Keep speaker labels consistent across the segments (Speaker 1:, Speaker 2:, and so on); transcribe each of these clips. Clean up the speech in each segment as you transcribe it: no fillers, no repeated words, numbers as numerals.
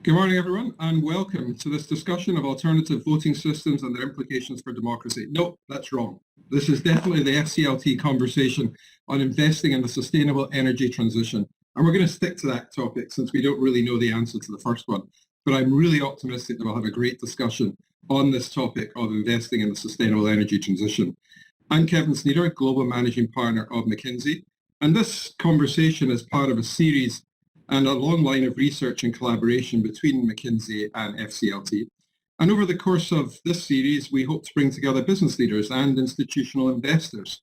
Speaker 1: Good morning, everyone, and welcome to this discussion of alternative voting systems and their implications for democracy. No, that's wrong. This is definitely the FCLT conversation on investing in the sustainable energy transition. And we're going to stick to that topic since we don't really know the answer to the first one. But I'm really optimistic that we'll have a great discussion on this topic of investing in the sustainable energy transition. I'm Kevin Sneader, Global Managing Partner of McKinsey. And this conversation is part of a series and a long line of research and collaboration between McKinsey and FCLT. And over the course of this series, we hope to bring together business leaders and institutional investors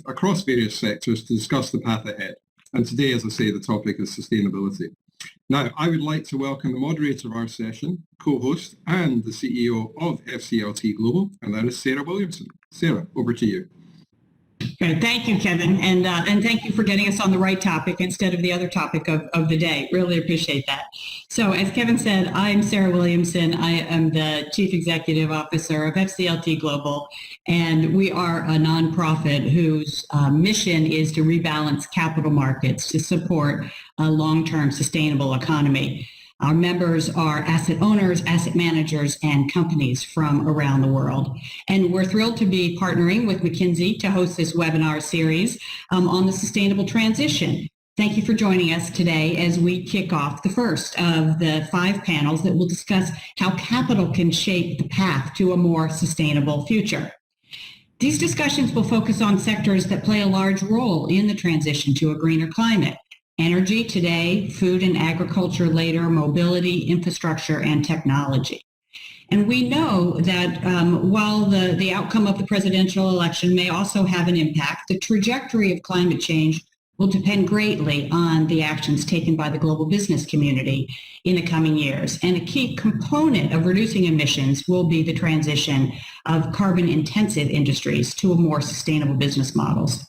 Speaker 1: across various sectors to discuss the path ahead. And today, as I say, the topic is sustainability. Now, I would like to welcome the moderator of our session, co-host, and the CEO of FCLT Global, and that is Sarah Williamson. Sarah, over to you.
Speaker 2: Great. Thank you, Kevin. And thank you for getting us on the right topic instead of the other topic of the day. Really appreciate that. So as Kevin said, I'm Sarah Williamson. I am the Chief Executive Officer of FCLT Global, and we are a nonprofit whose mission is to rebalance capital markets to support a long-term sustainable economy. Our members are asset owners, asset managers, and companies from around the world. And we're thrilled to be partnering with McKinsey to host this webinar series on the sustainable transition. Thank you for joining us today as we kick off the first of the 5 panels that will discuss how capital can shape the path to a more sustainable future. These discussions will focus on sectors that play a large role in the transition to a greener climate. Energy today, food and agriculture later, mobility, infrastructure, and technology. And we know that while the outcome of the presidential election may also have an impact, the trajectory of climate change will depend greatly on the actions taken by the global business community in the coming years. And a key component of reducing emissions will be the transition of carbon-intensive industries to a more sustainable business models.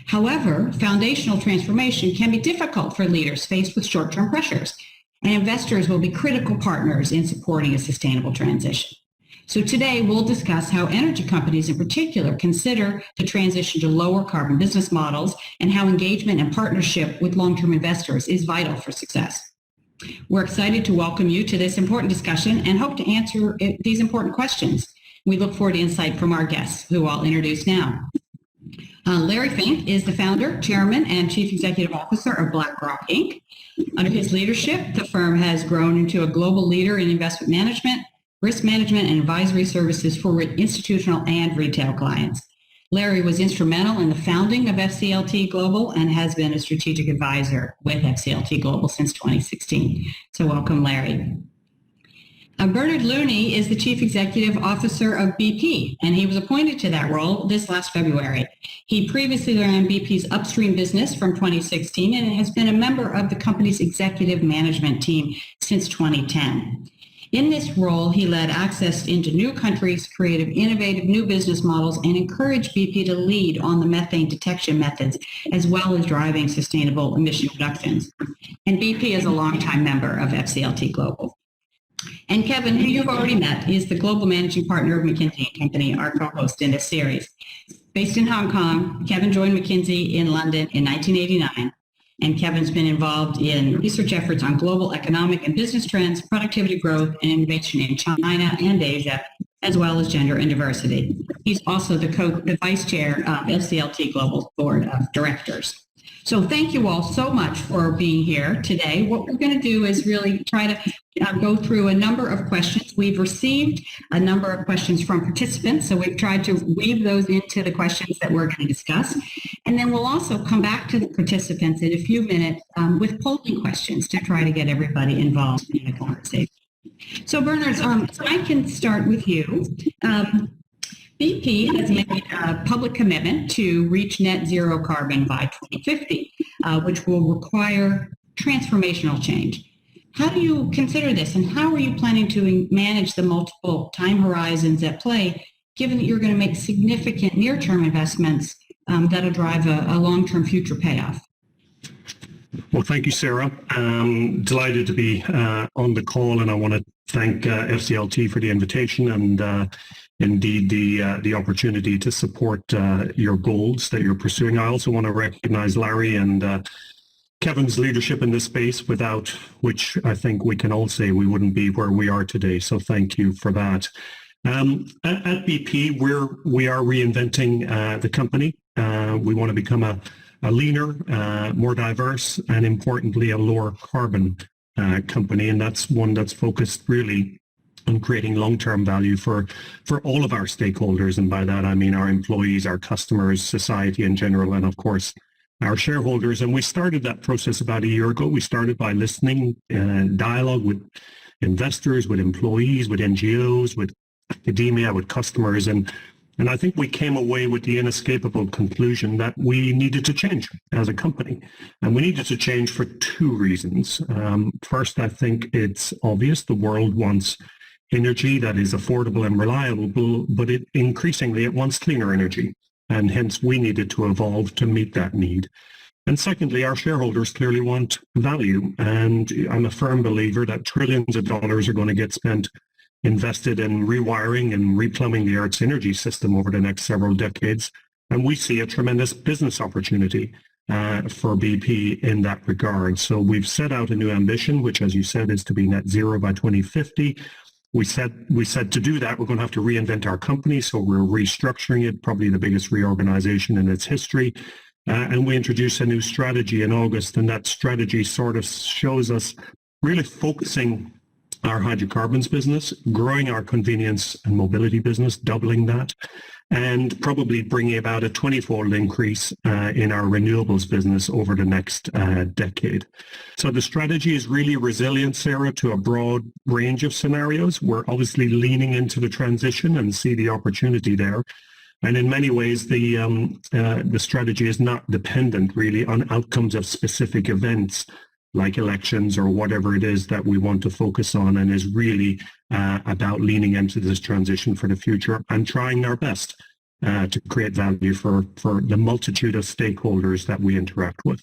Speaker 2: However, foundational transformation can be difficult for leaders faced with short-term pressures, and investors will be critical partners in supporting a sustainable transition. So today, we'll discuss how energy companies in particular consider the transition to lower carbon business models and how engagement and partnership with long-term investors is vital for success. We're excited to welcome you to this important discussion and hope to answer these important questions. We look forward to insight from our guests, who I'll introduce now. Larry Fink is the founder, chairman, and chief executive officer of BlackRock, Inc. Under his leadership, the firm has grown into a global leader in investment management, risk management, and advisory services for institutional and retail clients. Larry was instrumental in the founding of FCLT Global and has been a strategic advisor with FCLT Global since 2016. So welcome, Larry. Bernard Looney is the Chief Executive Officer of BP, and he was appointed to that role this last February. He previously ran BP's upstream business from 2016 and has been a member of the company's executive management team since 2010. In this role, he led access into new countries, created innovative new business models, and encouraged BP to lead on the methane detection methods, as well as driving sustainable emission reductions. And BP is a longtime member of FCLT Global. And Kevin, who you've already met, is the global managing partner of McKinsey Company, our co-host in this series. Based in Hong Kong, Kevin joined McKinsey in London in 1989, and Kevin's been involved in research efforts on global economic and business trends, productivity growth, and innovation in China and Asia, as well as gender and diversity. He's also the vice chair of FCLT Global's board of directors. So thank you all so much for being here today. What we're going to do is really try to go through a number of questions. We've received a number of questions from participants, so we've tried to weave those into the questions that we're going to discuss. And then we'll also come back to the participants in a few minutes with polling questions to try to get everybody involved in the conversation. So Bernard, I can start with you. BP has made a public commitment to reach net zero carbon by 2050, which will require transformational change. How do you consider this, and how are you planning to manage the multiple time horizons at play, given that you're going to make significant near-term investments that'll drive a long-term future payoff?
Speaker 3: Well, thank you, Sarah. I'm delighted to be on the call, and I want to thank FCLT for the invitation and indeed the opportunity to support your goals that you're pursuing. I also want to recognize Larry and Kevin's leadership in this space, without which I think we can all say we wouldn't be where we are today. So thank you for that. At BP, we are reinventing the company. We want to become a leaner, more diverse, and importantly, a lower carbon company. And that's one that's focused really on creating long-term value for all of our stakeholders. And by that, I mean our employees, our customers, society in general, and of course, our shareholders. And we started that process about a year ago. We started by listening, dialogue with investors, with employees, with NGOs, with academia, with customers. And I think we came away with the inescapable conclusion that we needed to change as a company. And we needed to change for two reasons. First, I think it's obvious the world wants energy that is affordable and reliable, but increasingly it wants cleaner energy. And hence we needed to evolve to meet that need. And secondly, our shareholders clearly want value. And I'm a firm believer that trillions of dollars are going to get spent invested in rewiring and replumbing the Earth's energy system over the next several decades. And we see a tremendous business opportunity for BP in that regard. So we've set out a new ambition, which, as you said, is to be net zero by 2050. We said to do that, we're going to have to reinvent our company. So we're restructuring it, probably the biggest reorganization in its history. And we introduced a new strategy in August. And that strategy sort of shows us really focusing our hydrocarbons business, growing our convenience and mobility business, doubling that, and probably bringing about a 20-fold increase in our renewables business over the next decade. So the strategy is really resilient, Sarah, to a broad range of scenarios. We're obviously leaning into the transition and see the opportunity there. And in many ways, the strategy is not dependent really on outcomes of specific events like elections or whatever it is that we want to focus on, and is really about leaning into this transition for the future and trying our best to create value for the multitude of stakeholders that we interact with.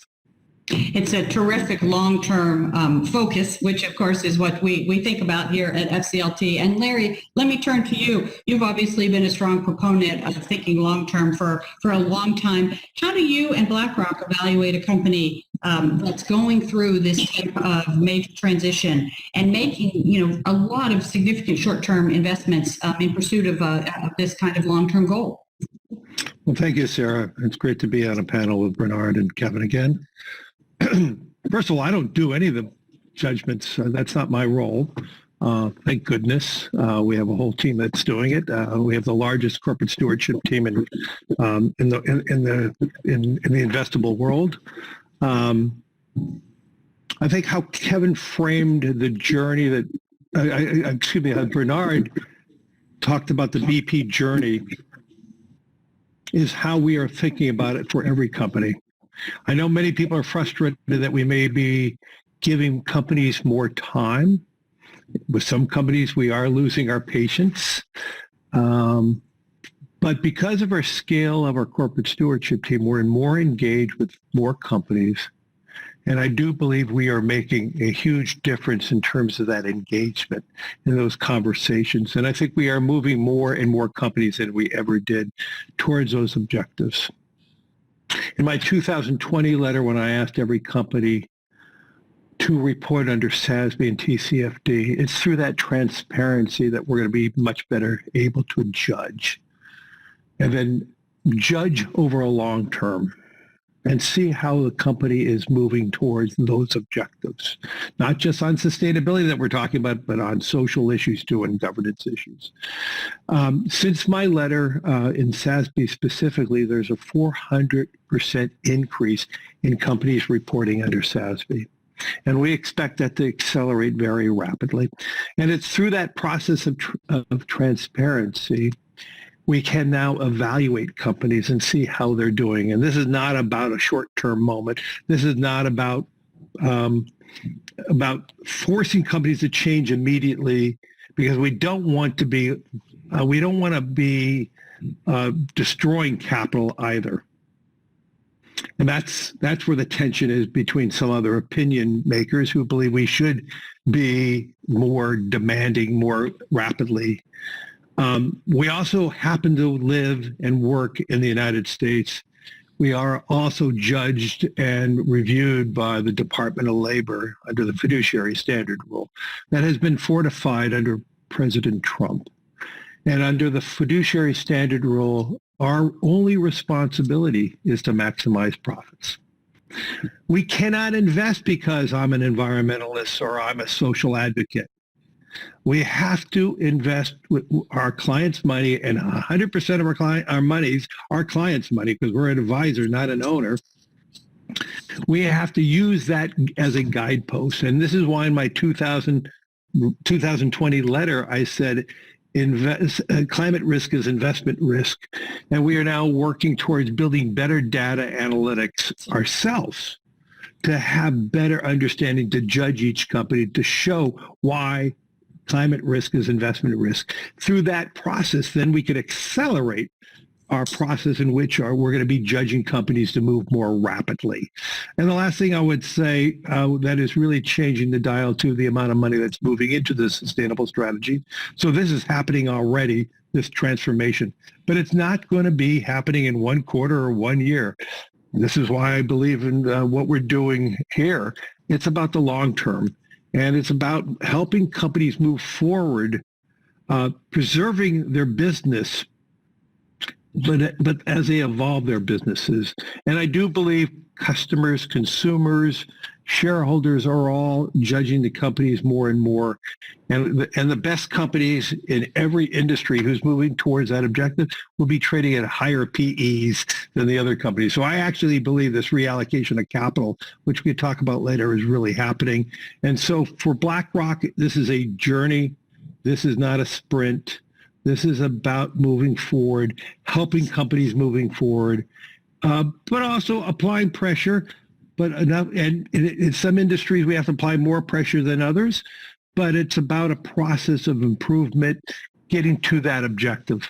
Speaker 2: It's a terrific long-term focus, which of course is what we think about here at FCLT. And Larry, let me turn to you. You've obviously been a strong proponent of thinking long-term for a long time. How do you and BlackRock evaluate a company that's going through this type of major transition and making, a lot of significant short-term investments in pursuit of this kind of long-term goal?
Speaker 4: Well, thank you, Sarah. It's great to be on a panel with Bernard and Kevin again. First of all, I don't do any of the judgments. That's not my role. Thank goodness. We have a whole team that's doing it. We have the largest corporate stewardship team in the investable world. I think how Kevin framed the journey that, Bernard talked about the BP journey is how we are thinking about it for every company. I know many people are frustrated that we may be giving companies more time. With some companies, we are losing our patience. But because of our scale of our corporate stewardship team, we're more engaged with more companies. And I do believe we are making a huge difference in terms of that engagement in those conversations. And I think we are moving more and more companies than we ever did towards those objectives. In my 2020 letter, when I asked every company to report under SASB and TCFD, it's through that transparency that we're going to be much better able to judge. And then judge over a long term and see how the company is moving towards those objectives, not just on sustainability that we're talking about, but on social issues too and governance issues. Since my letter in SASB specifically, there's a 400% increase in companies reporting under SASB. And we expect that to accelerate very rapidly. And it's through that process of transparency we can now evaluate companies and see how they're doing. And this is not about a short-term moment. This is not about forcing companies to change immediately, because we don't want to be destroying capital either. And that's where the tension is between some other opinion makers who believe we should be more demanding more rapidly. We also happen to live and work in the United States, We are also judged and reviewed by the Department of Labor under the fiduciary standard rule that has been fortified under President Trump. And under the fiduciary standard rule, our only responsibility is to maximize profits. We cannot invest because I'm an environmentalist or I'm a social advocate. We have to invest with our clients' money, and 100% of our money's our clients' money because we're an advisor, not an owner. We have to use that as a guidepost. And this is why in my 2020 letter, I said, climate risk is investment risk. And we are now working towards building better data analytics ourselves to have better understanding, to judge each company, to show why climate risk is investment risk. Through that process, then we could accelerate our process in which we're going to be judging companies to move more rapidly. And the last thing I would say that is really changing the dial to the amount of money that's moving into the sustainable strategy. So this is happening already, this transformation, but it's not going to be happening in 1 quarter or 1 year. This is why I believe in what we're doing here. It's about the long term. And it's about helping companies move forward, preserving their business, but as they evolve their businesses. And I do believe customers, consumers, shareholders are all judging the companies more and more. And the best companies in every industry who's moving towards that objective will be trading at higher PEs than the other companies. So I actually believe this reallocation of capital, which we could talk about later, is really happening. And so for BlackRock, this is a journey. This is not a sprint. This is about moving forward, helping companies moving forward, but also applying pressure. But enough, and in some industries, we have to apply more pressure than others, but it's about a process of improvement, getting to that objective.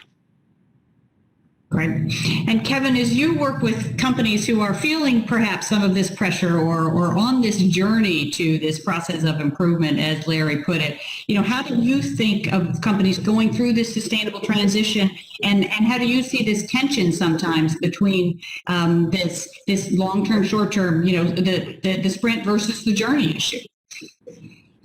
Speaker 2: Right. And Kevin, as you work with companies who are feeling perhaps some of this pressure or on this journey to this process of improvement, as Larry put it, how do you think of companies going through this sustainable transition, and how do you see this tension sometimes between this long-term, short-term, the sprint versus the journey issue?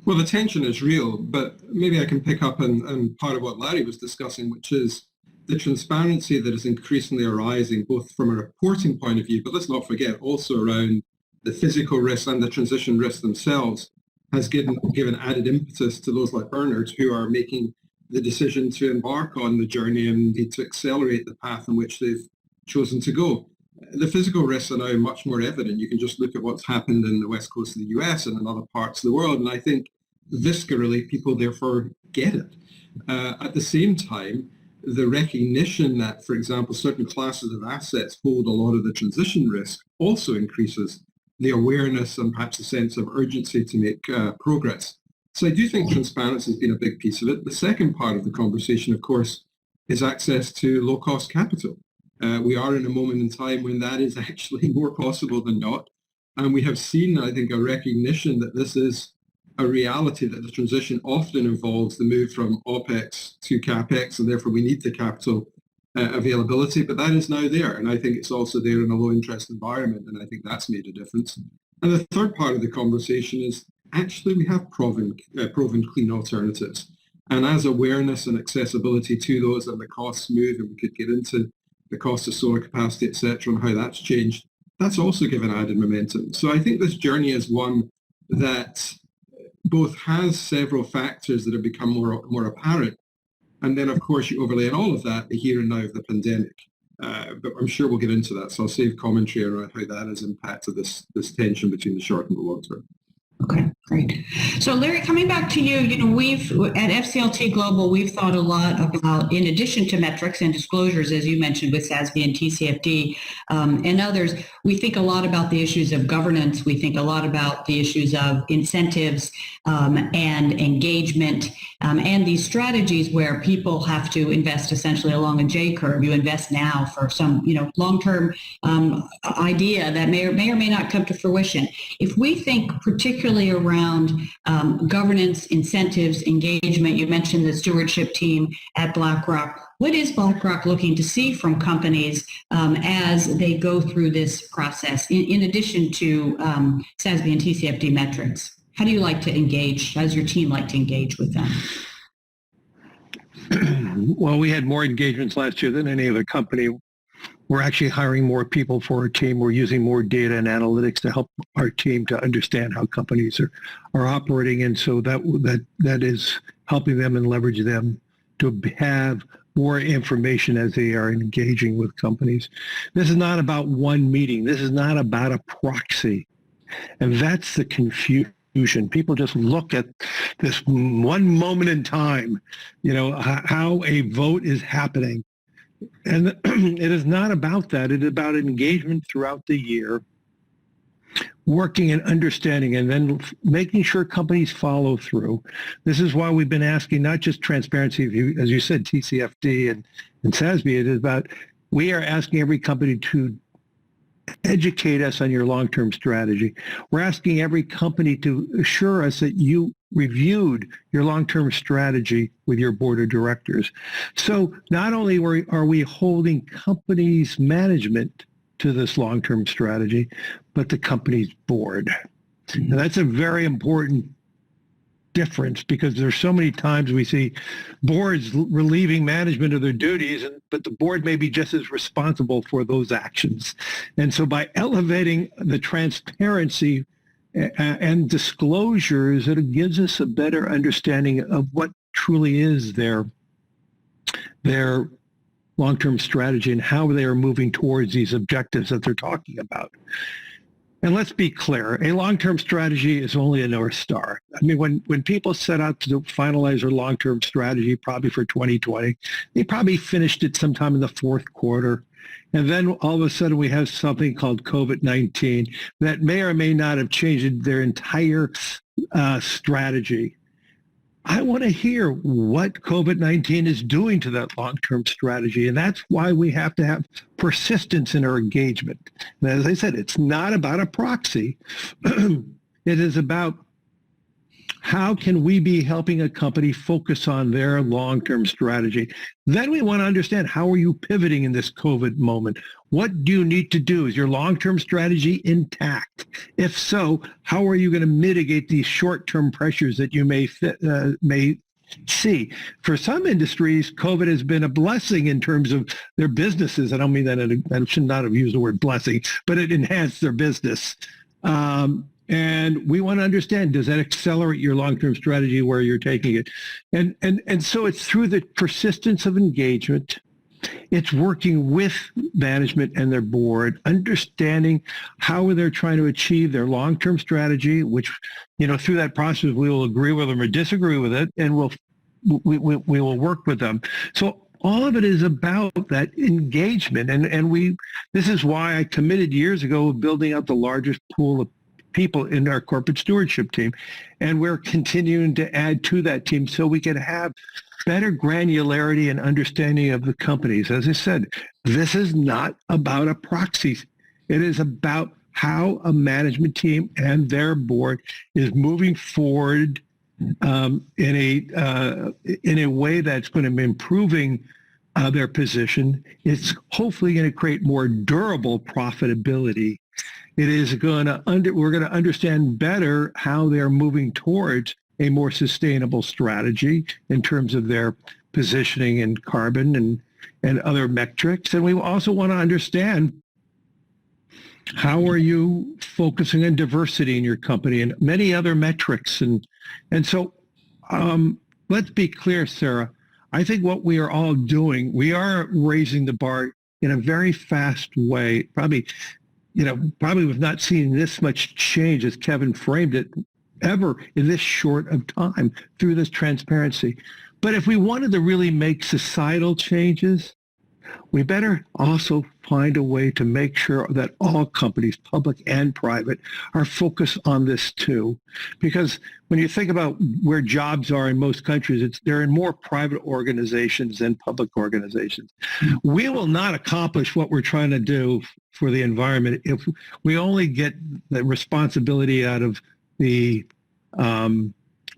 Speaker 1: Well, the tension is real, but maybe I can pick up on part of what Larry was discussing, which is the transparency that is increasingly arising, both from a reporting point of view, but let's not forget also around the physical risks and the transition risks themselves, has given added impetus to those like Bernard who are making the decision to embark on the journey and need to accelerate the path in which they've chosen to go. The physical risks are now much more evident. You can just look at what's happened in the west coast of the US and in other parts of the world, and I think viscerally people therefore get it. At the same time, the recognition that, for example, certain classes of assets hold a lot of the transition risk also increases the awareness and perhaps a sense of urgency to make progress. So I do think transparency has been a big piece of it. The second part of the conversation, of course, is access to low-cost capital. We are in a moment in time when that is actually more possible than not. And we have seen, I think, a recognition that this is a reality, that the transition often involves the move from OPEX to CAPEX, and therefore we need the capital availability. But that is now there, and I think it's also there in a low-interest environment, and I think that's made a difference. And the third part of the conversation is actually we have proven clean alternatives. And as awareness and accessibility to those and the costs move, and we could get into the cost of solar capacity, et cetera, and how that's changed, that's also given added momentum. So I think this journey is one that both has several factors that have become more apparent. And then, of course, you overlay on all of that the here and now of the pandemic. But I'm sure we'll get into that. So I'll save commentary around how that has impacted this tension between the short and the long term.
Speaker 2: Okay, great. So Larry, coming back to you, we've at FCLTGlobal, we've thought a lot about, in addition to metrics and disclosures, as you mentioned with SASB and TCFD and others, we think a lot about the issues of governance. We think a lot about the issues of incentives and engagement and these strategies where people have to invest essentially along a J curve. You invest now for some, long-term idea that may or may not come to fruition. If we think particularly around governance, incentives, engagement, you mentioned the stewardship team at BlackRock. What is BlackRock looking to see from companies as they go through this process, in addition to SASB and TCFD metrics? How do you like to engage? How does your team like to engage with them?
Speaker 4: Well, we had more engagements last year than any other company. We're actually hiring more people for our team. We're using more data and analytics to help our team to understand how companies are operating. And so that is helping them and leverage them to have more information as they are engaging with companies. This is not about one meeting. This is not about a proxy. And that's the confusion. People just look at this one moment in time, how a vote is happening. And it is not about that. It is about engagement throughout the year, working and understanding, and then making sure companies follow through. This is why we've been asking not just transparency, as you said, TCFD and SASB. It is about, we are asking every company to educate us on your long-term strategy. We're asking every company to assure us that you reviewed your long-term strategy with your board of directors. So not only are we holding companies' management to this long-term strategy, but the company's board. And that's a very important difference, because there's so many times we see boards relieving management of their duties, but the board may be just as responsible for those actions. And so by elevating the transparency and disclosures, it gives us a better understanding of what truly is their long-term strategy and how they are moving towards these objectives that they're talking about. And let's be clear, a long-term strategy is only a North Star. I mean, when people set out to finalize their long-term strategy, probably for 2020, they probably finished it sometime in the fourth quarter. And then all of a sudden we have something called COVID-19 that may or may not have changed their entire strategy. I want to hear what COVID-19 is doing to that long-term strategy. And that's why we have to have persistence in our engagement. And as I said, it's not about a proxy. It is about how can we be helping a company focus on their long-term strategy. Then we want to understand, how are you pivoting in this COVID moment? What do you need to do? Is your long-term strategy intact? If so, how are you going to mitigate these short-term pressures that you may see? For some industries, COVID has been a blessing in terms of their businesses. I don't mean that, I should not have used the word blessing, but it enhanced their business. And we want to understand, does that accelerate your long-term strategy where you're taking it? And so it's through the persistence of engagement. It's working with management and their board, understanding how they're trying to achieve their long-term strategy, which, through that process, we will agree with them or disagree with it, and we will work with them. So all of it is about that engagement. And this is why I committed years ago building out the largest pool of people in our corporate stewardship team. And we're continuing to add to that team so we can have better granularity and understanding of the companies. As I said, this is not about a proxy. It is about how a management team and their board is moving forward in a way that's going to be improving their position. It's hopefully going to create more durable profitability. It is we're going to understand better how they're moving towards a more sustainable strategy in terms of their positioning in carbon and other metrics. And we also want to understand, how are you focusing on diversity in your company and many other metrics. And so let's be clear, Sarah. I think what we are all doing, we are raising the bar in a very fast way. Probably we've not seen this much change, as Kevin framed it, ever in this short of time through this transparency. But if we wanted to really make societal changes, we better also find a way to make sure that all companies, public and private, are focused on this too. Because when you think about where jobs are in most countries, they're in more private organizations than public organizations. We will not accomplish what we're trying to do for the environment if we only get the responsibility out of the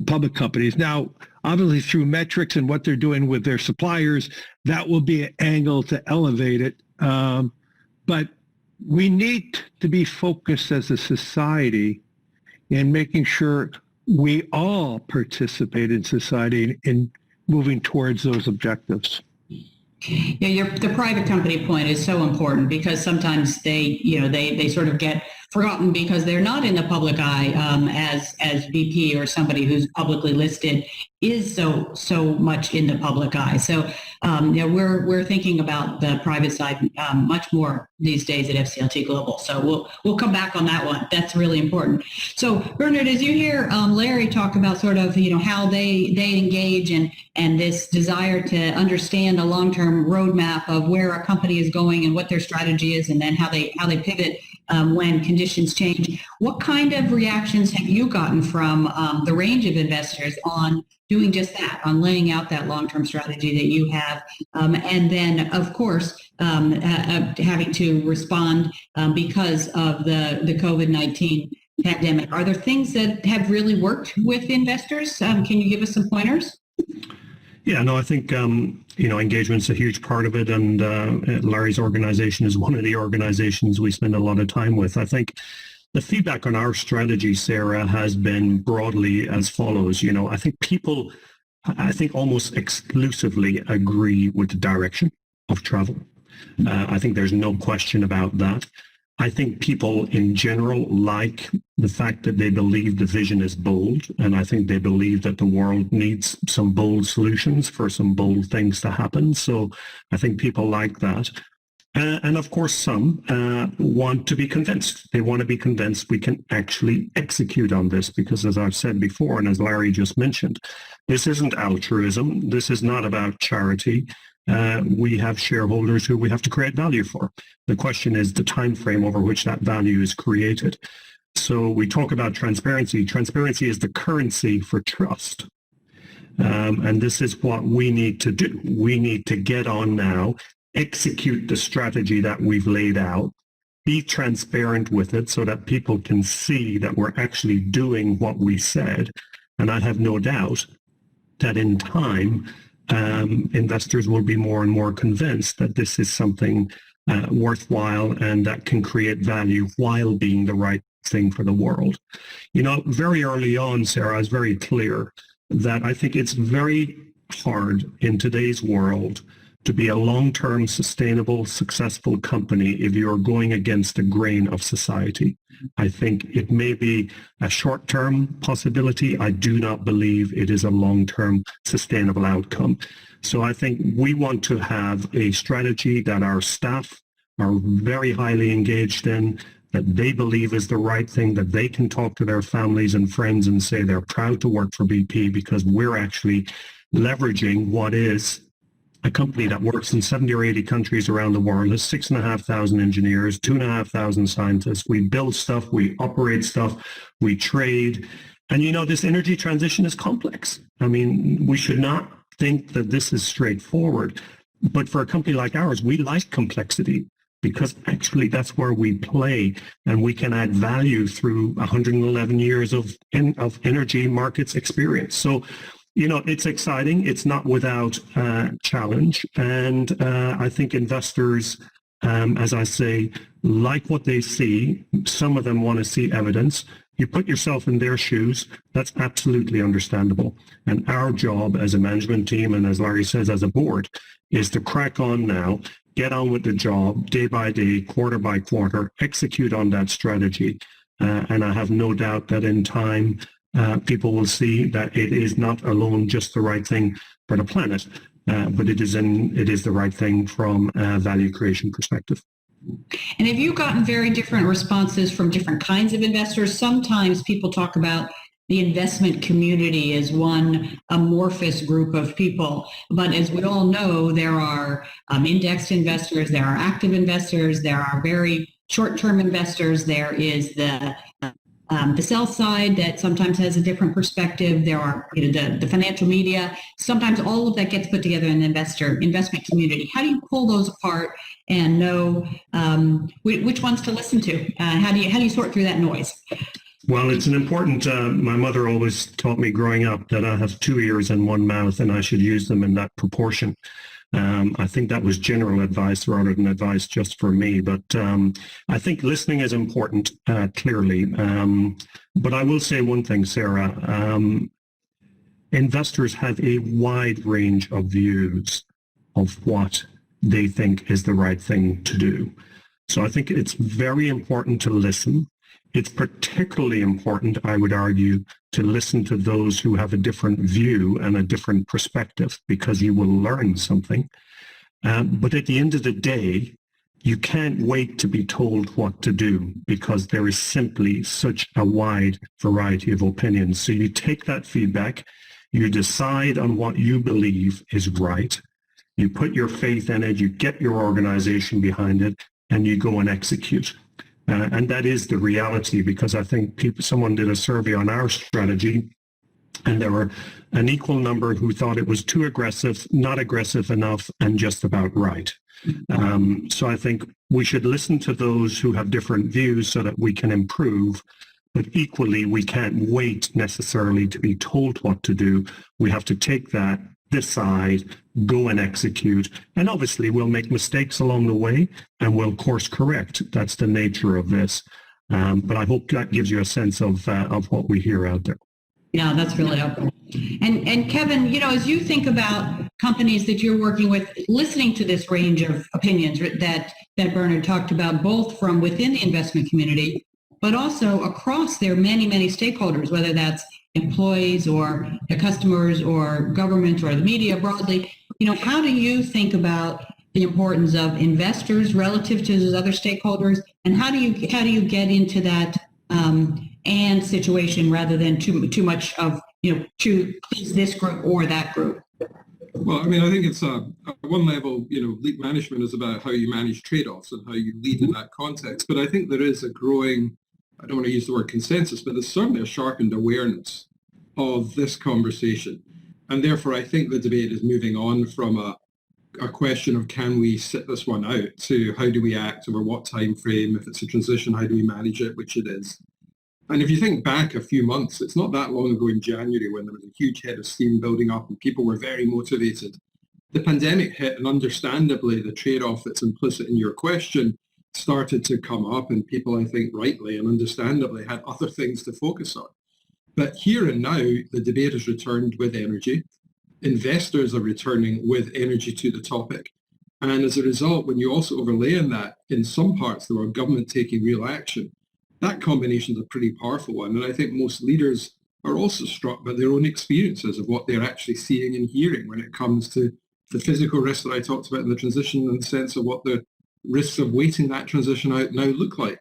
Speaker 4: public companies. Now, obviously through metrics and what they're doing with their suppliers, that will be an angle to elevate it. But we need to be focused as a society in making sure we all participate in society in moving towards those objectives.
Speaker 2: Yeah, the private company point is so important because sometimes they sort of get forgotten because they're not in the public eye as BP or somebody who's publicly listed is so much in the public eye. So we're thinking about the private side much more these days at FCLT Global. So we'll come back on that one. That's really important. So Bernard, as you hear Larry talk about sort of how they engage and this desire to understand a long-term roadmap of where a company is going and what their strategy is, and then how they pivot when conditions change. What kind of reactions have you gotten from the range of investors on doing just that, on laying out that long-term strategy that you have, and then, of course, having to respond because of the COVID-19 pandemic? Are there things that have really worked with investors? Can you give us some pointers?
Speaker 3: Yeah, no, I think, engagement's a huge part of it. And Larry's organization is one of the organizations we spend a lot of time with. I think the feedback on our strategy, Sarah, has been broadly as follows. I think people, almost exclusively agree with the direction of travel. I think there's no question about that. I think people in general like the fact that they believe the vision is bold, and I think they believe that the world needs some bold solutions for some bold things to happen. So I think people like that. And of course, some want to be convinced. They want to be convinced we can actually execute on this because, as I've said before, and as Larry just mentioned, this isn't altruism. This is not about charity. We have shareholders who we have to create value for. The question is the time frame over which that value is created. So we talk about transparency. Transparency is the currency for trust. And this is what we need to do. We need to get on now, execute the strategy that we've laid out, be transparent with it so that people can see that we're actually doing what we said. And I have no doubt that in time, investors will be more and more convinced that this is something worthwhile and that can create value while being the right thing for the world. Very early on, Sarah, I was very clear that I think it's very hard in today's world to be a long-term, sustainable, successful company if you're going against the grain of society. I think it may be a short-term possibility. I do not believe it is a long-term sustainable outcome. So I think we want to have a strategy that our staff are very highly engaged in, that they believe is the right thing, that they can talk to their families and friends and say they're proud to work for BP because we're actually leveraging what is a company that works in 70 or 80 countries around the world, has 6,500 engineers, 2,500 scientists. We build stuff, we operate stuff, we trade. And this energy transition is complex. I mean, we should not think that this is straightforward. But for a company like ours, we like complexity because actually that's where we play and we can add value through 111 years of energy markets experience. So it's exciting. It's not without challenge. And I think investors, as I say, like what they see. Some of them want to see evidence. You put yourself in their shoes. That's absolutely understandable. And our job as a management team, and as Larry says, as a board, is to crack on now, get on with the job day by day, quarter by quarter, execute on that strategy. And I have no doubt that in time, people will see that it is not alone just the right thing for the planet, but it is the right thing from a value creation perspective.
Speaker 2: And have you gotten very different responses from different kinds of investors? Sometimes people talk about the investment community as one amorphous group of people. But as we all know, there are indexed investors, there are active investors, there are very short-term investors, there is the sell side that sometimes has a different perspective. There are the financial media. Sometimes all of that gets put together in the investment community. How do you pull those apart and know which ones to listen to? How do you sort through that noise?
Speaker 3: Well, it's an important, my mother always taught me growing up that I have 2 ears and 1 mouth and I should use them in that proportion. I think that was general advice rather than advice just for me. But I think listening is important, clearly. But I will say one thing, Sarah. Investors have a wide range of views of what they think is the right thing to do. So I think it's very important to listen. It's particularly important, I would argue, to listen to those who have a different view and a different perspective, because you will learn something. But at the end of the day, you can't wait to be told what to do, because there is simply such a wide variety of opinions. So you take that feedback, you decide on what you believe is right, you put your faith in it, you get your organization behind it, and you go and execute. And that is the reality, because I think someone did a survey on our strategy, and there were an equal number who thought it was too aggressive, not aggressive enough, and just about right. So I think we should listen to those who have different views so that we can improve. But equally, we can't wait necessarily to be told what to do. We have to take that, decide, go and execute. And obviously, we'll make mistakes along the way and we'll course correct. That's the nature of this. But I hope that gives you a sense of what we hear out there.
Speaker 2: Yeah, that's really helpful. And Kevin, as you think about companies that you're working with, listening to this range of opinions that Bernard talked about, both from within the investment community, but also across their many, many stakeholders, whether that's employees or their customers or government or the media broadly, how do you think about the importance of investors relative to those other stakeholders, and how do you get into that and situation rather than too much of to please this group or that group?
Speaker 1: Well, I mean, I think it's at one level, lead management is about how you manage trade-offs and how you lead in that context. But I think there is a growing, I don't want to use the word consensus, but there's certainly a sharpened awareness of this conversation. And therefore, I think the debate is moving on from a question of can we sit this one out to how do we act over what time frame? If it's a transition, how do we manage it, which it is. And if you think back a few months, it's not that long ago in January when there was a huge head of steam building up and people were very motivated. The pandemic hit, and understandably, the trade-off that's implicit in your question started to come up, and people, I think, rightly and understandably had other things to focus on. But here and now, the debate has returned with energy. Investors are returning with energy to the topic. And as a result, when you also overlay in that, in some parts, there were government taking real action. That combination is a pretty powerful one. And I think most leaders are also struck by their own experiences of what they're actually seeing and hearing when it comes to the physical risks that I talked about in the transition, and the sense of what the risks of waiting that transition out now look like.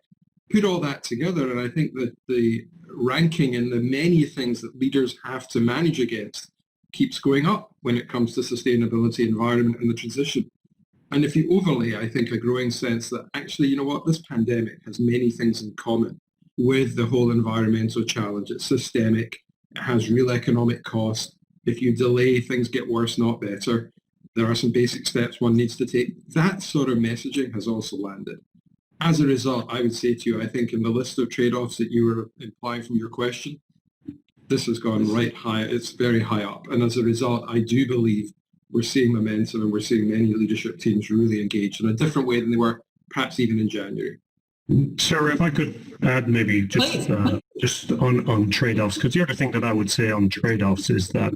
Speaker 1: Put all that together, and I think that the ranking in the many things that leaders have to manage against keeps going up when it comes to sustainability, environment, and the transition. And if you overlay, I think, a growing sense that actually, this pandemic has many things in common with the whole environmental challenge. It's systemic. It has real economic cost. If you delay, things get worse, not better. There are some basic steps one needs to take. That sort of messaging has also landed. As a result, I would say to you, I think in the list of trade-offs that you were implying from your question, this has gone right high. It's very high up. And as a result, I do believe we're seeing momentum, and we're seeing many leadership teams really engaged in a different way than they were perhaps even in January.
Speaker 3: Sarah, if I could add maybe just on trade-offs, because the other thing that I would say on trade-offs is that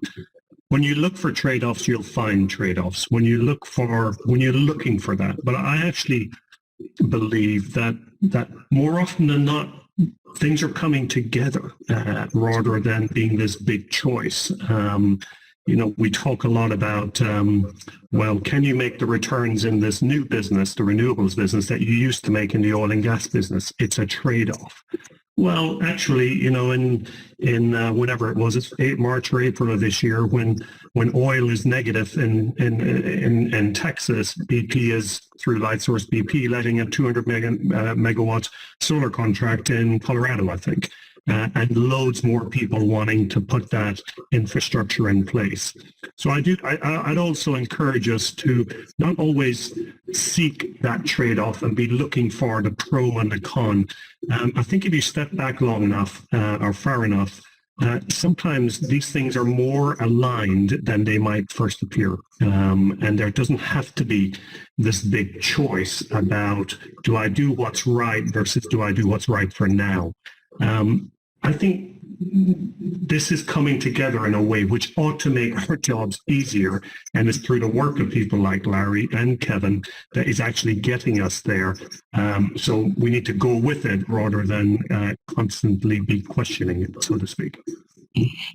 Speaker 3: when you look for trade-offs, you'll find trade-offs. When you're looking for that. But I actually believe that more often than not, things are coming together rather than being this big choice. We talk a lot about, can you make the returns in this new business, the renewables business, that you used to make in the oil and gas business? It's a trade-off. Well, actually, in whenever it was, it's March or April of this year, when oil is negative in Texas, BP is, through Lightsource BP, letting a 200 megawatt solar contract in Colorado, I think. and loads more people wanting to put that infrastructure in place. So I'd also encourage us to not always seek that trade-off and be looking for the pro and the con. I think if you step back long enough or far enough, sometimes these things are more aligned than they might first appear. And there doesn't have to be this big choice about, do I do what's right versus do I do what's right for now? I think this is coming together in a way which ought to make our jobs easier, and it's through the work of people like Larry and Kevin that is actually getting us there. So we need to go with it rather than constantly be questioning it, so to speak.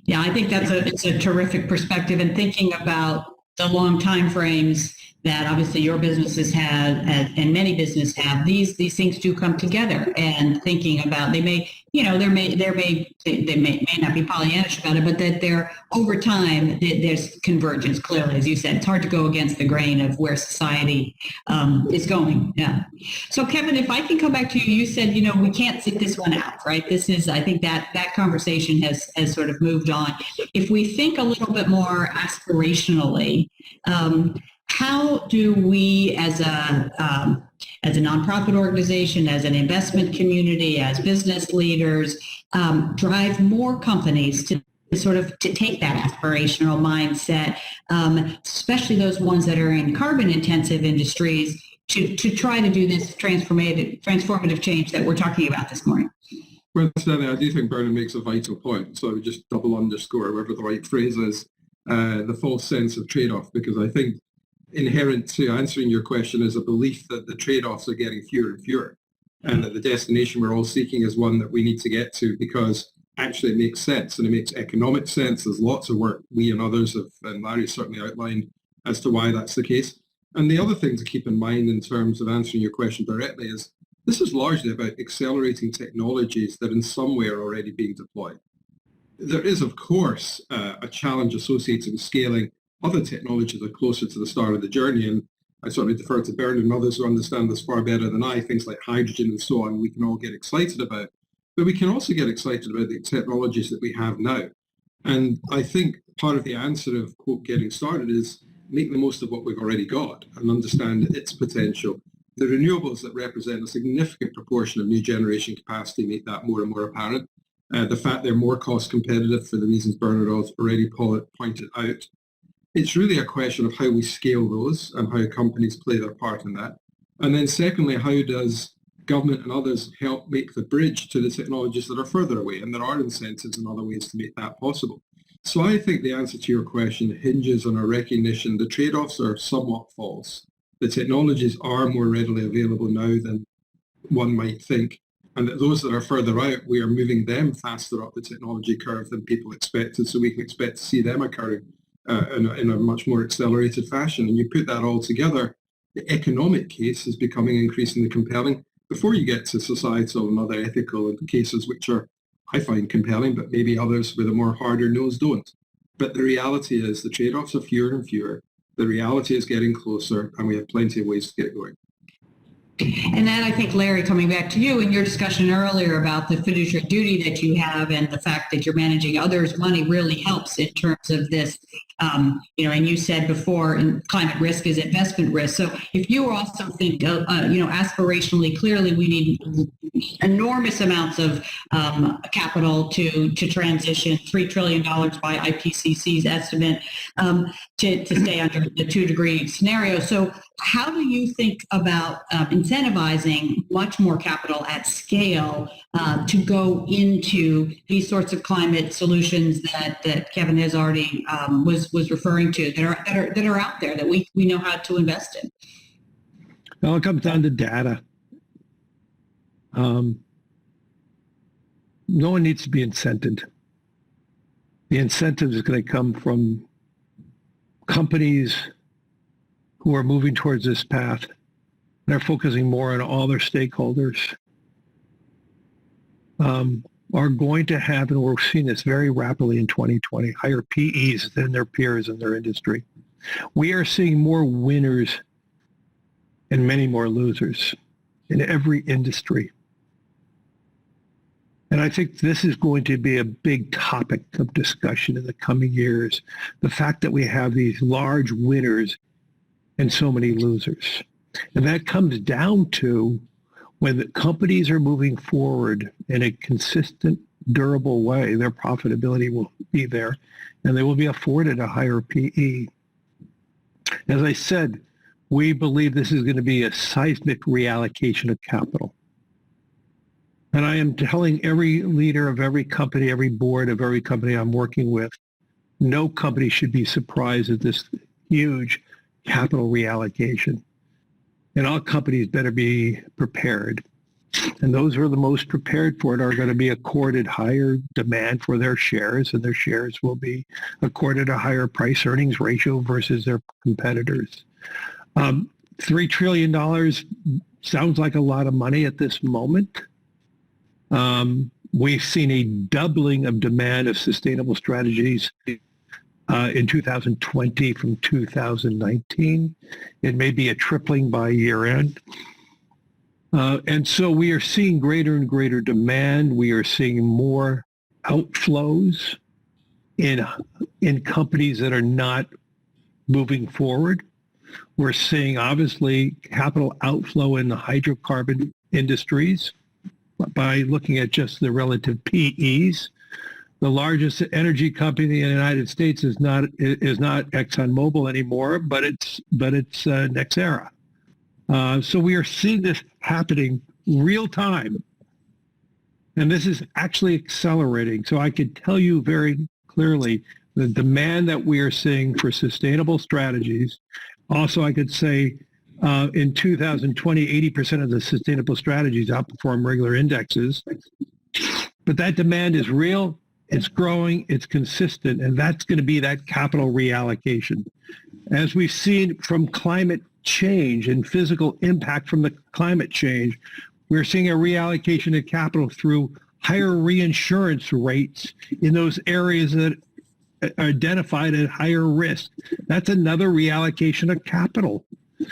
Speaker 2: Yeah, I think it's a terrific perspective, and thinking about the long time frames that obviously your businesses have and many businesses have, these things do come together, and thinking about they may not be Pollyannish about it, but that they're over time there's convergence. Clearly, as you said, it's hard to go against the grain of where society is going. Yeah. So Kevin, if I can come back to you, you said we can't sit this one out, right? This is, I think that conversation has sort of moved on. If we think a little bit more aspirationally, how do we, as a nonprofit organization, as an investment community, as business leaders, drive more companies to take that aspirational mindset, especially those ones that are in carbon-intensive industries, to try to do this transformative change that we're talking about this morning?
Speaker 1: Well, Stanley, I do think Bernard makes a vital point. So I would just double underscore, whatever the right phrase is, the false sense of trade-off, because I think inherent to answering your question is a belief that the trade-offs are getting fewer and fewer, and that the destination we're all seeking is one that we need to get to because actually it makes sense, and it makes economic sense. There's lots of work we and others have, and Larry certainly outlined, as to why that's the case. And the other thing to keep in mind in terms of answering your question directly is this is largely about accelerating technologies that in some way are already being deployed. There is, of course, a challenge associated with scaling. Other technologies are closer to the start of the journey, and I certainly defer to Bernard and others who understand this far better than I. Things like hydrogen and so on, we can all get excited about. But we can also get excited about the technologies that we have now. And I think part of the answer of, quote, getting started is make the most of what we've already got and understand its potential. The renewables that represent a significant proportion of new generation capacity make that more and more apparent. The fact they're more cost competitive for the reasons Bernard already pointed out. It's really a question of how we scale those and how companies play their part in that. And then secondly, how does government and others help make the bridge to the technologies that are further away? And there are incentives and other ways to make that possible. So I think the answer to your question hinges on a recognition the trade-offs are somewhat false. The technologies are more readily available now than one might think. And that those that are further out, we are moving them faster up the technology curve than people expected. So we can expect to see them occurring in a much more accelerated fashion. And you put that all together, the economic case is becoming increasingly compelling before you get to societal and other ethical cases, which are, I find, compelling, but maybe others with a more harder nose don't. But the reality is the trade-offs are fewer and fewer. The reality is getting closer, and we have plenty of ways to get going.
Speaker 2: And then I think, Larry, coming back to you in your discussion earlier about the fiduciary duty that you have and the fact that you're managing others' money really helps in terms of this, and you said before, climate risk is investment risk. So if you also think, aspirationally, clearly we need enormous amounts of capital to transition, $3 trillion by IPCC's estimate to stay under the 2-degree scenario. So how do you think about incentivizing much more capital at scale to go into these sorts of climate solutions that Kevin has already was referring to that are out there that we know how to invest in?
Speaker 4: Well, it comes down to data. No one needs to be incented. The incentive is going to come from companies who are moving towards this path and are focusing more on all their stakeholders, are going to have, and we're seeing this very rapidly in 2020, higher PEs than their peers in their industry. We are seeing more winners and many more losers in every industry. And I think this is going to be a big topic of discussion in the coming years. The fact that we have these large winners and so many losers. And that comes down to when the companies are moving forward in a consistent, durable way, their profitability will be there and they will be afforded a higher PE. As I said, we believe this is going to be a seismic reallocation of capital. And I am telling every leader of every company, every board of every company I'm working with, no company should be surprised at this huge capital reallocation. And all companies better be prepared. And those who are the most prepared for it are going to be accorded higher demand for their shares, and their shares will be accorded a higher price earnings ratio versus their competitors. $3 trillion sounds like a lot of money at this moment. We've seen a doubling of demand of sustainable strategies in 2020 from 2019. It may be a tripling by year end. And so we are seeing greater and greater demand. We are seeing more outflows in companies that are not moving forward. We're seeing, obviously, capital outflow in the hydrocarbon industries by looking at just the relative PEs. The largest energy company in the United States is not ExxonMobil anymore, but it's Nexera. So we are seeing this happening real time, and this is actually accelerating. So I could tell you very clearly the demand that we are seeing for sustainable strategies. Also, I could say in 2020, 80% of the sustainable strategies outperform regular indexes. But that demand is real, it's growing, it's consistent, and that's going to be that capital reallocation. As we've seen from climate change and physical impact from the climate change, we're seeing a reallocation of capital through higher reinsurance rates in those areas that are identified at higher risk. That's another reallocation of capital.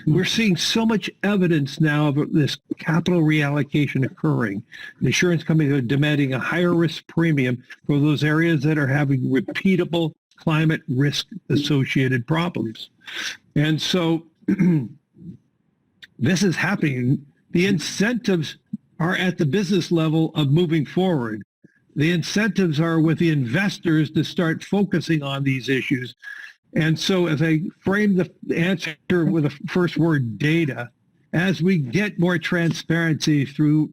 Speaker 4: We're seeing so much evidence now of this capital reallocation occurring. The insurance companies are demanding a higher risk premium for those areas that are having repeatable climate risk associated problems. And so this is happening. The incentives are at the business level of moving forward. The incentives are with the investors to start focusing on these issues. And so as I frame the answer with the first word, data, as we get more transparency through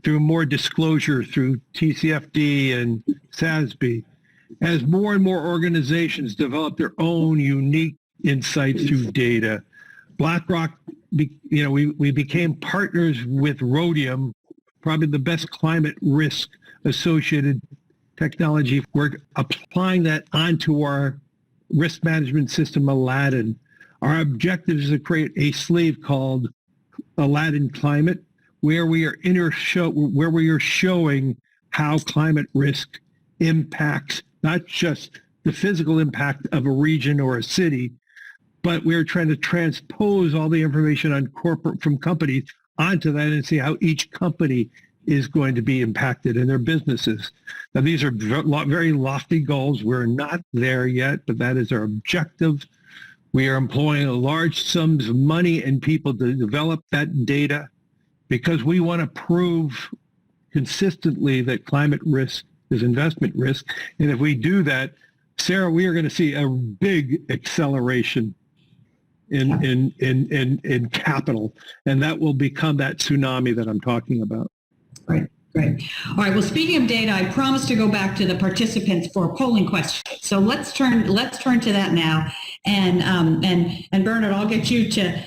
Speaker 4: more disclosure through TCFD and SASB, as more and more organizations develop their own unique insights through data, BlackRock, we became partners with Rhodium, probably the best climate risk associated technology. We're applying that onto our risk management system, Aladdin. Our objective is to create a sleeve called Aladdin Climate, where we are showing how climate risk impacts not just the physical impact of a region or a city, but we're trying to transpose all the information from companies onto that and see how each company is going to be impacted in their businesses. Now, these are very lofty goals. We're not there yet, but that is our objective. We are employing large sums of money and people to develop that data because we want to prove consistently that climate risk is investment risk. And if we do that, Sarah, we are going to see a big acceleration in capital, and that will become that tsunami that I'm talking about.
Speaker 2: Right. Great. All right. Well, speaking of data, I promised to go back to the participants for a polling question. So let's turn to that now. And Bernard, I'll get you to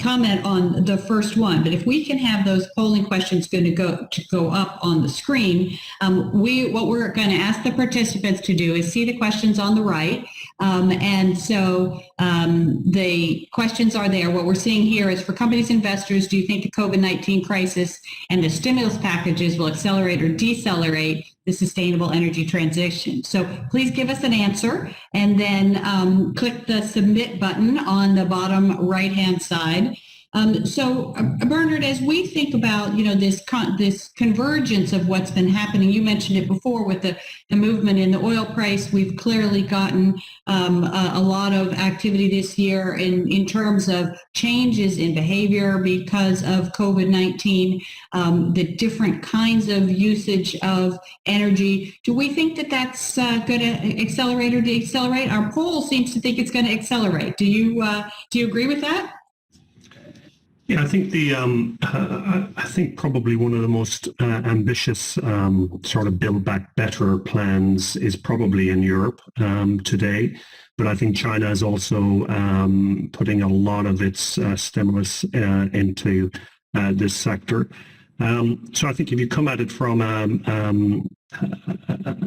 Speaker 2: comment on the first one. But if we can have those polling questions go up on the screen, what we're going to ask the participants to do is see the questions on the right. And so the questions are there. What we're seeing here is for companies, investors, do you think the COVID-19 crisis and the stimulus packages will accelerate or decelerate the sustainable energy transition? So please give us an answer and then click the submit button on the bottom right-hand side. Bernard, as we think about, this convergence of what's been happening, you mentioned it before with the movement in the oil price. We've clearly gotten a lot of activity this year in terms of changes in behavior because of COVID-19, the different kinds of usage of energy. Do we think that that's going to accelerate or decelerate? Our poll seems to think it's going to accelerate. Do you agree with that?
Speaker 3: Yeah, I think I think probably one of the most ambitious sort of Build Back Better plans is probably in Europe today. But I think China is also putting a lot of its stimulus into this sector. So I think if you come at it from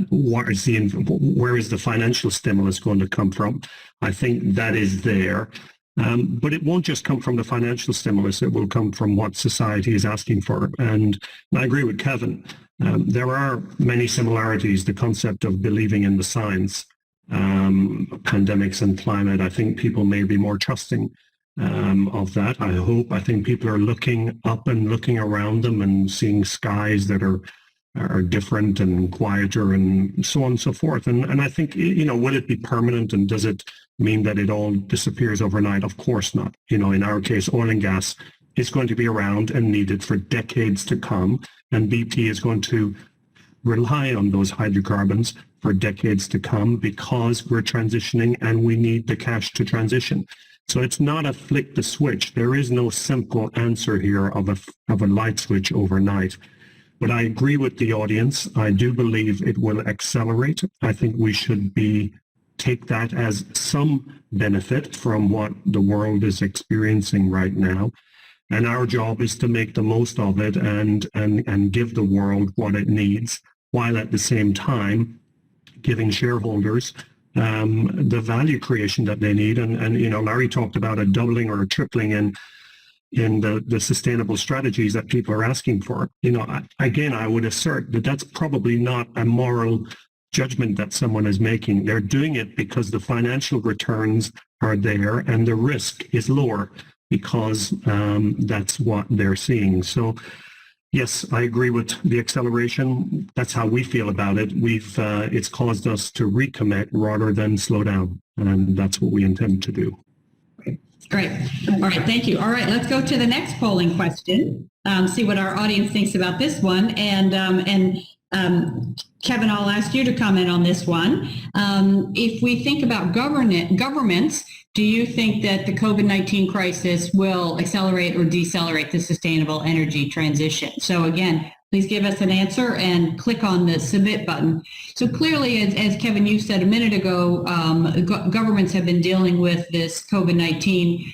Speaker 3: where is the financial stimulus going to come from, I think that is there. But it won't just come from the financial stimulus. It will come from what society is asking for. And I agree with Kevin. There are many similarities. The concept of believing in the science, pandemics and climate, I think people may be more trusting of that. I think people are looking up and looking around them and seeing skies that are different and quieter and so on and so forth. And I think, will it be permanent, and does it mean that it all disappears overnight? Of course not. In our case, oil and gas is going to be around and needed for decades to come, and BP is going to rely on those hydrocarbons for decades to come because we're transitioning and we need the cash to transition. So it's not a flick the switch. There is no simple answer here of a light switch overnight. But I agree with the audience. I do believe it will accelerate. I think we should take that as some benefit from what the world is experiencing right now. And our job is to make the most of it and give the world what it needs, while at the same time giving shareholders the value creation that they need. And Larry talked about a doubling or a tripling in the sustainable strategies that people are asking for. I would assert that that's probably not a moral judgment that someone is making. They're doing it because the financial returns are there and the risk is lower because that's what they're seeing. So yes, I agree with the acceleration. That's how we feel about it. It's caused us to recommit rather than slow down, and that's what we intend to do.
Speaker 2: Great. All right. Thank you. All right. Let's go to the next polling question. See what our audience thinks about this one. And Kevin, I'll ask you to comment on this one. If we think about governments, do you think that the COVID-19 crisis will accelerate or decelerate the sustainable energy transition? So again, please give us an answer and click on the submit button. So clearly, as Kevin, you said a minute ago, governments have been dealing with this COVID-19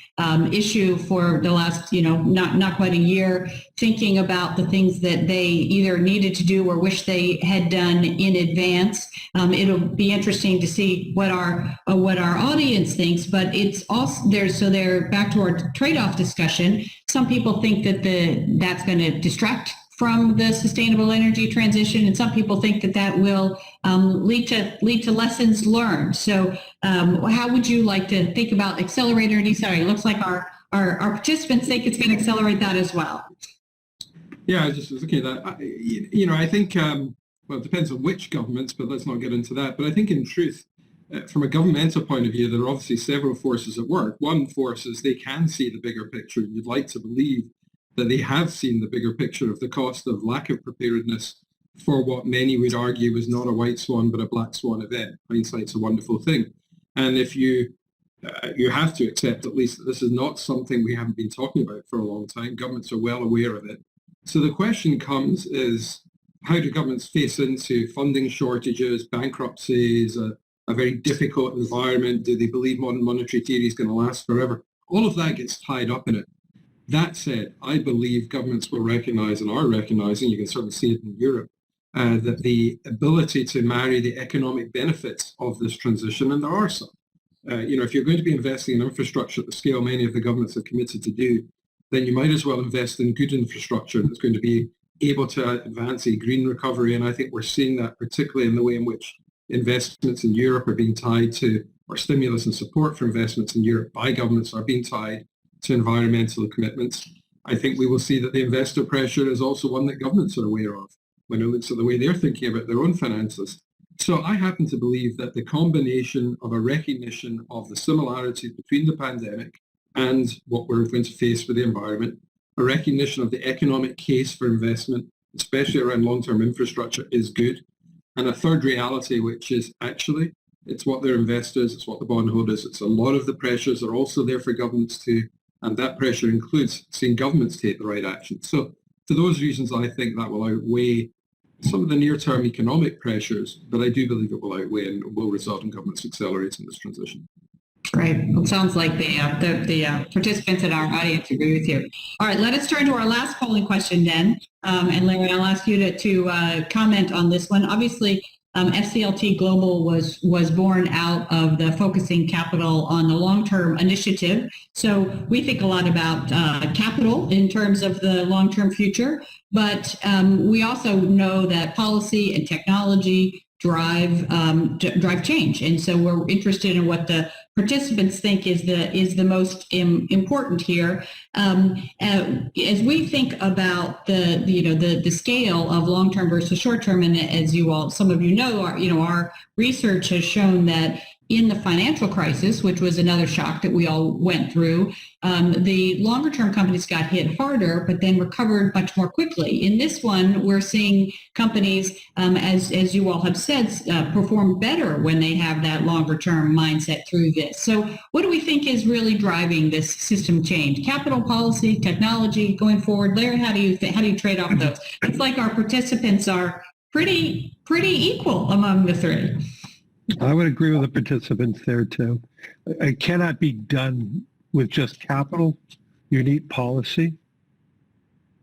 Speaker 2: issue for the last, not quite a year, thinking about the things that they either needed to do or wish they had done in advance. It'll be interesting to see what our audience thinks, but it's also there. So they're back to our trade-off discussion. Some people think that that's going to distract from the sustainable energy transition, and some people think that will lead to lessons learned. So how would you like to think about accelerator and decelerate? It looks like our participants think it's going to accelerate that as well.
Speaker 1: Yeah, I just was looking at that. I think, it depends on which governments, but let's not get into that. But I think in truth, from a governmental point of view, there are obviously several forces at work. One force is they can see the bigger picture. You'd like to believe that they have seen the bigger picture of the cost of lack of preparedness for what many would argue was not a white swan but a black swan event. Hindsight's a wonderful thing. And if you have to accept at least that this is not something we haven't been talking about for a long time. Governments are well aware of it. So the question comes is, how do governments face into funding shortages, bankruptcies, a very difficult environment? Do they believe modern monetary theory is going to last forever? All of that gets tied up in it. That said, I believe governments will recognize and are recognizing, you can certainly see it in Europe, that the ability to marry the economic benefits of this transition, and there are some. If you're going to be investing in infrastructure at the scale many of the governments have committed to do, then you might as well invest in good infrastructure that's going to be able to advance a green recovery. And I think we're seeing that particularly in the way in which investments in Europe are being tied to, or stimulus and support for investments in Europe by governments are being tied to environmental commitments. I think we will see that the investor pressure is also one that governments are aware of when it looks at the way they're thinking about their own finances. So I happen to believe that the combination of a recognition of the similarities between the pandemic and what we're going to face with the environment, a recognition of the economic case for investment, especially around long-term infrastructure, is good. And a third reality, which is actually, it's what their investors, it's what the bondholders, it's a lot of the pressures are also there for governments too. And that pressure includes seeing governments take the right action. So for those reasons, I think that will outweigh some of the near-term economic pressures, but I do believe it will outweigh and will result in governments accelerating this transition.
Speaker 2: Great. Well, it sounds like the participants in our audience agree with you. All right, let us turn to our last polling question then. And Larry, I'll ask you to comment on this one. Obviously, FCLTGlobal was born out of the focusing capital on the long-term initiative. So we think a lot about capital in terms of the long-term future, but we also know that policy and technology drive change, and so we're interested in what the participants think is the most important here. As we think about the scale of long term versus short term, and as some of you know, our research has shown that in the financial crisis, which was another shock that we all went through, the longer term companies got hit harder, but then recovered much more quickly. In this one, we're seeing companies, as you all have said, perform better when they have that longer term mindset through this. So what do we think is really driving this system change? Capital, policy, technology going forward? Larry, how do you trade off those? It's like our participants are pretty equal among the three.
Speaker 4: I would agree with the participants there too. It cannot be done with just capital. You need policy,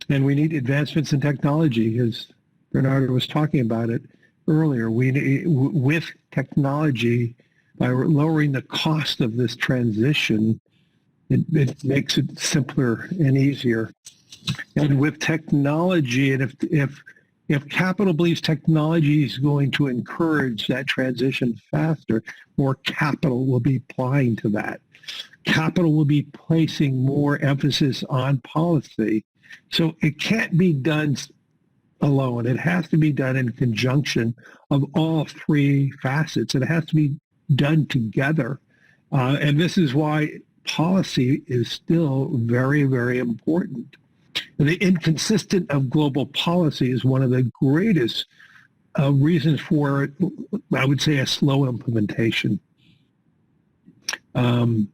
Speaker 4: and we need advancements in technology, as Bernardo was talking about it earlier. We need, with technology, by lowering the cost of this transition, it makes it simpler and easier. And with technology, and if capital believes technology is going to encourage that transition faster, more capital will be applying to that. Capital will be placing more emphasis on policy. So it can't be done alone. It has to be done in conjunction of all three facets. It has to be done together. And this is why policy is still very, very important. The inconsistent of global policy is one of the greatest reasons for, I would say, a slow implementation. Just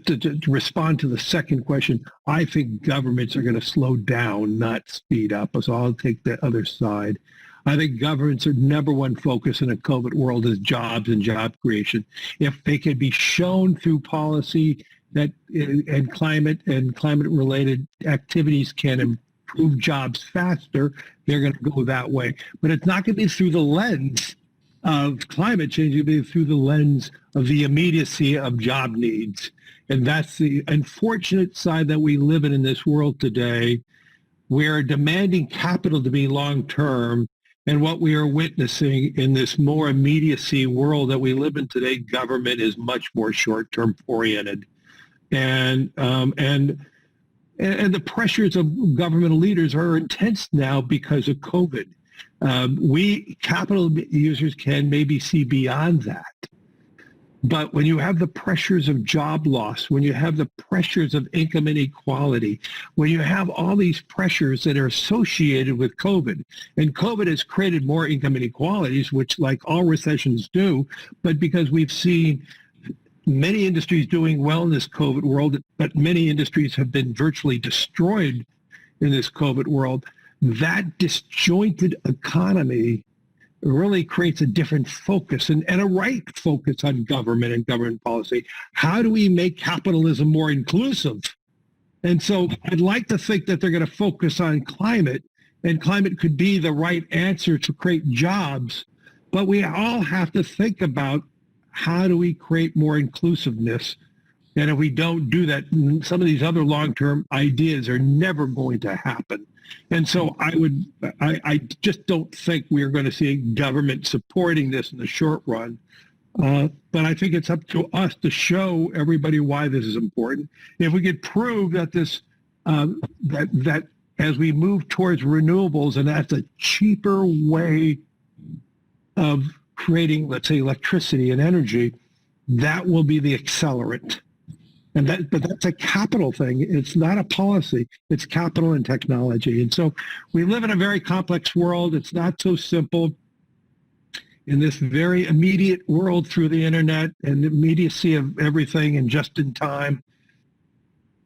Speaker 4: to respond to the second question, I think governments are going to slow down, not speed up. So I'll take the other side. I think governments are number one focus in a COVID world is jobs and job creation. If they can be shown through policy that and climate related activities can improve jobs faster, they're going to go that way. But it's not going to be through the lens of climate change. It'll be through the lens of the immediacy of job needs. And that's the unfortunate side that we live in this world today. We're demanding capital to be long-term. And what we are witnessing in this more immediacy world that we live in today, government is much more short-term oriented. And the pressures of governmental leaders are intense now because of COVID. We capital users can maybe see beyond that. But when you have the pressures of job loss, when you have the pressures of income inequality, when you have all these pressures that are associated with COVID, and COVID has created more income inequalities, which like all recessions do, but because we've seen many industries doing well in this COVID world, but many industries have been virtually destroyed in this COVID world. That disjointed economy really creates a different focus and a right focus on government and government policy. How do we make capitalism more inclusive? And so I'd like to think that they're going to focus on climate, and climate could be the right answer to create jobs. But we all have to think about how do we create more inclusiveness? And if we don't do that, some of these other long-term ideas are never going to happen. And so I just don't think we're going to see government supporting this in the short run. But I think it's up to us to show everybody why this is important. If we could prove that this that as we move towards renewables, and that's a cheaper way of creating, let's say, electricity and energy, that will be the accelerant. But that's a capital thing. It's not a policy. It's capital and technology. And so we live in a very complex world. It's not so simple. In this very immediate world through the internet and the immediacy of everything and just in time,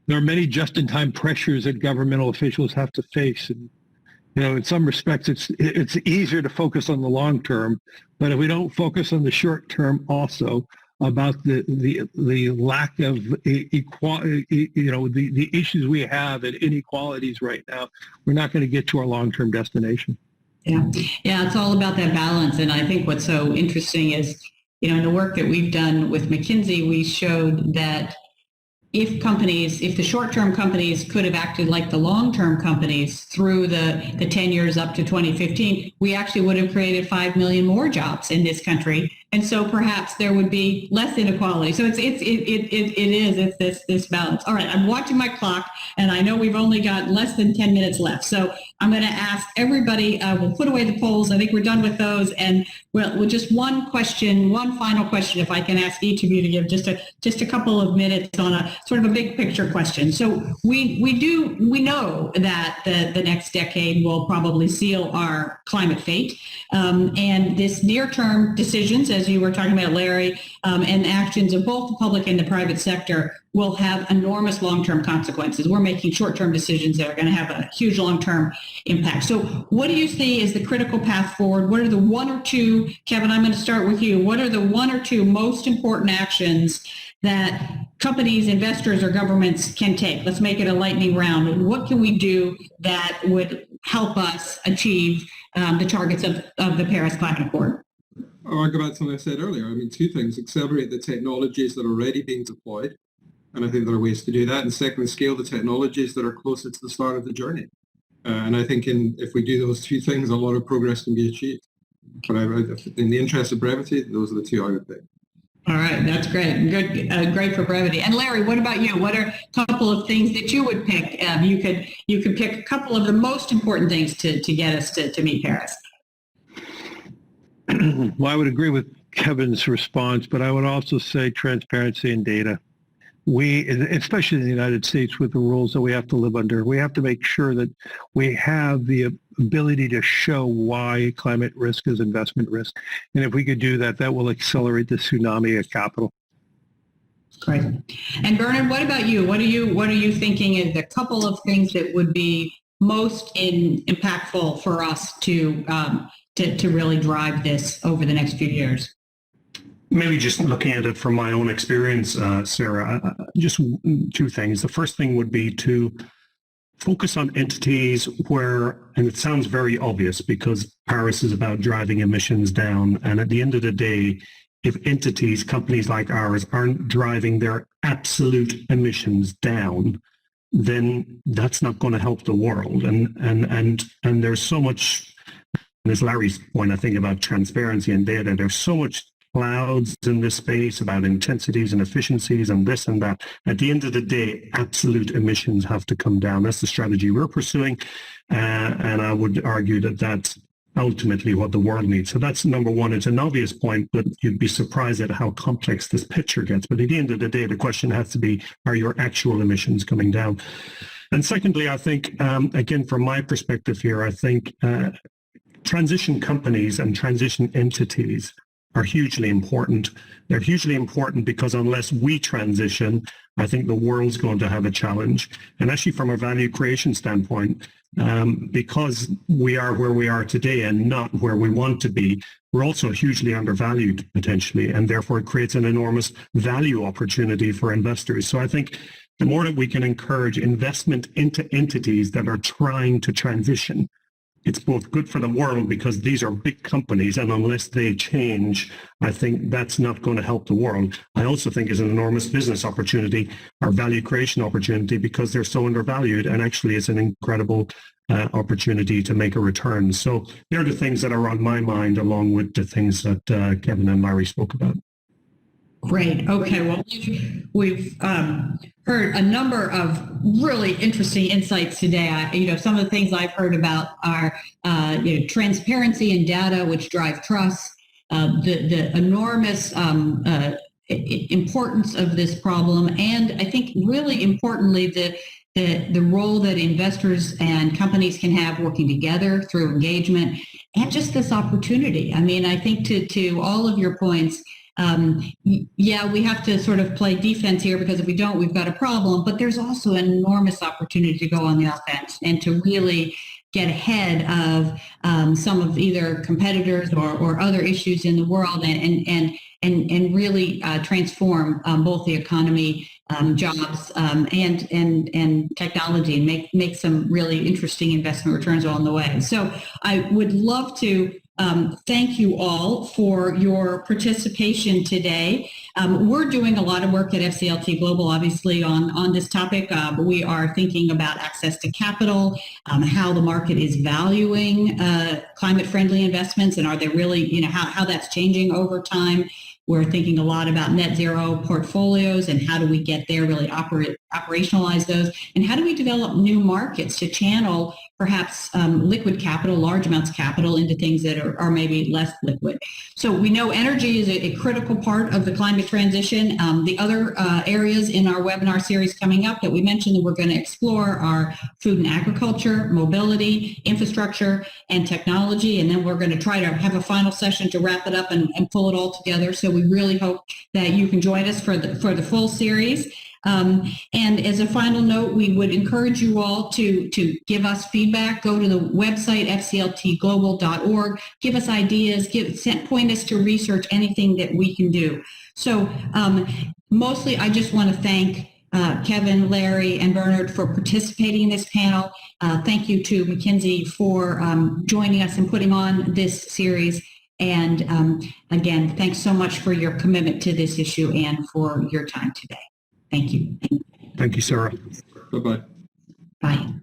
Speaker 4: there are many just in time pressures that governmental officials have to face. And, in some respects, it's easier to focus on the long term, but if we don't focus on the short term also about the lack of equality, the issues we have and inequalities right now, we're not going to get to our long-term destination.
Speaker 2: Yeah, it's all about that balance. And I think what's so interesting is, in the work that we've done with McKinsey, we showed that if the short-term companies could have acted like the long-term companies through the 10 years up to 2015, we actually would have created 5 million more jobs in this country. And so perhaps there would be less inequality. So it's this balance. All right, I'm watching my clock, and I know we've only got less than 10 minutes left. So I'm going to ask everybody, we'll put away the polls. I think we're done with those. And we'll just one final question, if I can ask each of you to give just a couple of minutes on a sort of a big picture question. So we know that the next decade will probably seal our climate fate. And this near-term decisions, as you were talking about, Larry, and actions of both the public and the private sector will have enormous long-term consequences. We're making short-term decisions that are going to have a huge long-term impact. So what do you see as the critical path forward? What are the one or two, Kevin, I'm going to start with you. What are the one or two most important actions that companies, investors, or governments can take? Let's make it a lightning round. What can we do that would help us achieve the targets of the Paris Climate Accord?
Speaker 1: I'll go back to something I said earlier. Two things: accelerate the technologies that are already being deployed, and I think there are ways to do that. And secondly, scale the technologies that are closer to the start of the journey. And I think if we do those two things, a lot of progress can be achieved. But in the interest of brevity, those are the two I would pick.
Speaker 2: All right, that's great. Good, great for brevity. And Larry, what about you? What are a couple of things that you would pick? You could pick a couple of the most important things to get us to meet Paris.
Speaker 4: Well, I would agree with Kevin's response, but I would also say transparency and data. We, especially in the United States, with the rules that we have to live under, we have to make sure that we have the ability to show why climate risk is investment risk. And if we could do that, that will accelerate the tsunami of capital.
Speaker 2: Great. And Bernard, what about you? What are you thinking is a couple of things that would be most impactful for us to really drive this over the next few years?
Speaker 3: Maybe just looking at it from my own experience, Sarah, just two things. The first thing would be to focus on entities where, and it sounds very obvious because Paris is about driving emissions down. And at the end of the day, if entities, companies like ours, aren't driving their absolute emissions down, then that's not going to help the world. And there's so much, and as Larry's point, I think, about transparency and data, there's so much clouds in this space about intensities and efficiencies and this and that. At the end of the day, absolute emissions have to come down. That's the strategy we're pursuing. And I would argue that that's ultimately what the world needs. So that's number one. It's an obvious point, but you'd be surprised at how complex this picture gets. But at the end of the day, the question has to be, are your actual emissions coming down? And secondly, I think, again, from my perspective here, I think transition companies and transition entities are hugely important. They're hugely important because unless we transition, I think the world's going to have a challenge. And actually from a value creation standpoint, because we are where we are today and not where we want to be, we're also hugely undervalued potentially, and therefore it creates an enormous value opportunity for investors. So I think the more that we can encourage investment into entities that are trying to transition, it's both good for the world because these are big companies, and unless they change, I think that's not going to help the world. I also think it's an enormous business opportunity or value creation opportunity because they're so undervalued, and actually it's an incredible opportunity to make a return. So they're the things that are on my mind, along with the things that Kevin and Larry spoke about.
Speaker 2: Great. Okay. Well, we've heard a number of really interesting insights today. Some of the things I've heard about are, transparency and data, which drive trust, the enormous importance of this problem, and I think really importantly, the role that investors and companies can have working together through engagement, and just this opportunity. I mean, I think to all of your points, we have to sort of play defense here, because if we don't, we've got a problem. But there's also an enormous opportunity to go on the offense and to really get ahead of some of either competitors or other issues in the world, and really transform both the economy, jobs, and technology, and make some really interesting investment returns along the way. So I would love to thank you all for your participation today. We're doing a lot of work at FCLT Global, obviously, on this topic. We are thinking about access to capital, how the market is valuing climate-friendly investments, and are they really, how that's changing over time. We're thinking a lot about net zero portfolios and how do we get there, really operationalize those, and how do we develop new markets to channel perhaps liquid capital, large amounts of capital, into things that are maybe less liquid. So we know energy is a critical part of the climate transition. The other areas in our webinar series coming up that we mentioned that we're going to explore are food and agriculture, mobility, infrastructure, and technology. And then we're going to try to have a final session to wrap it up and pull it all together. So we really hope that you can join us for the full series. And as a final note, we would encourage you all to give us feedback. Go to the website, FCLTGlobal.org. Give us ideas, point us to research, anything that we can do. So mostly, I just want to thank Kevin, Larry, and Bernard for participating in this panel. Thank you to McKinsey for joining us and putting on this series. And again, thanks so much for your commitment to this issue and for your time today. Thank you.
Speaker 3: Thank you, Sarah.
Speaker 1: Bye-bye.
Speaker 2: Bye.